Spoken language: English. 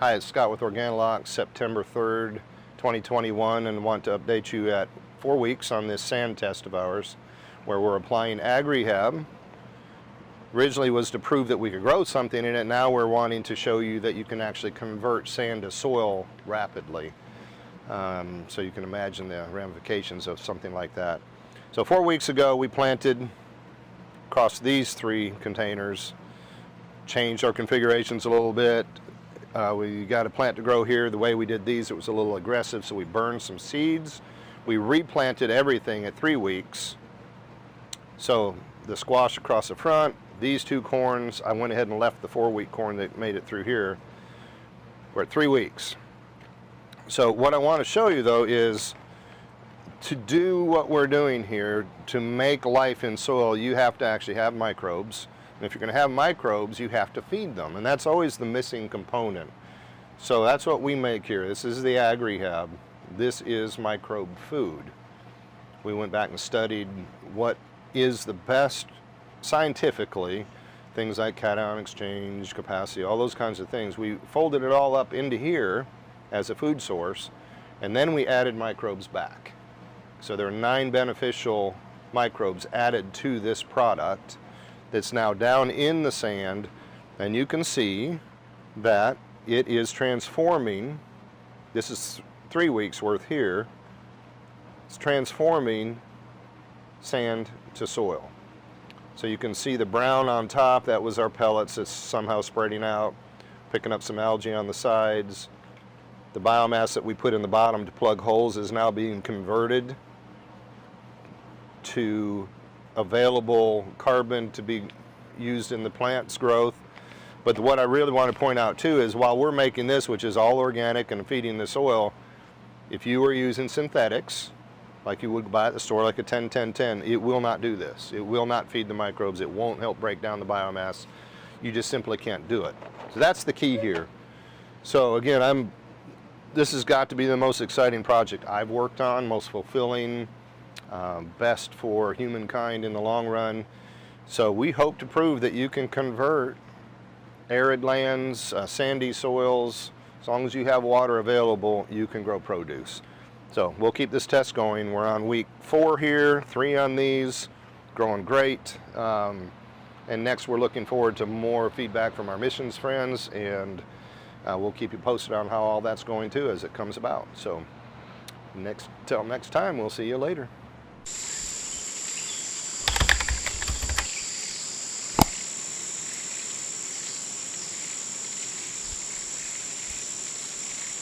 Hi, it's Scott with OrganiLock, September 3rd, 2021, and want to update you at 4 weeks on this sand test of ours, where we're applying AgRehab. Originally was to prove that we could grow something in it. Now we're wanting to show you that you can actually convert sand to soil rapidly. So you can imagine the ramifications of something like that. So 4 weeks ago, we planted across these 3 containers, changed our configurations a little bit. We got a plant to grow here. The way we did these, it was a little aggressive, so we burned some seeds. We replanted everything at 3 weeks. So the squash across the front, these 2 corns, I went ahead and left the 4-week corn that made it through here. We're at 3 weeks. So what I want to show you though is to do what we're doing here, to make life in soil, you have to actually have microbes. And if you're going to have microbes, you have to feed them, and that's always the missing component. So that's what we make here. This is the AgRehab. This is microbe food. We went back and studied what is the best scientifically, things like cation exchange, capacity, all those kinds of things. We folded it all up into here as a food source, and then we added microbes back. So there are 9 beneficial microbes added to this product that's now down in the sand, and you can see that it is transforming. This is 3 weeks worth here. It's transforming sand to soil. So you can see the brown on top, that was our pellets. It's somehow spreading out, picking up some algae on the sides. The biomass that we put in the bottom to plug holes is now being converted to available carbon to be used in the plant's growth. But what I really want to point out too is while we're making this, which is all organic and feeding the soil, if you were using synthetics, like you would buy at the store, like a 10-10-10, it will not do this. It will not feed the microbes. It won't help break down the biomass. You just simply can't do it. So that's the key here. So again, this has got to be the most exciting project I've worked on, most fulfilling, best for humankind in the long run. So we hope to prove that you can convert arid lands, sandy soils, as long as you have water available, you can grow produce. So we'll keep this test going. We're on week 4 here, 3 on these, growing great. And next we're looking forward to more feedback from our missions friends, and we'll keep you posted on how all that's going too as it comes about. So till next time, we'll see you later.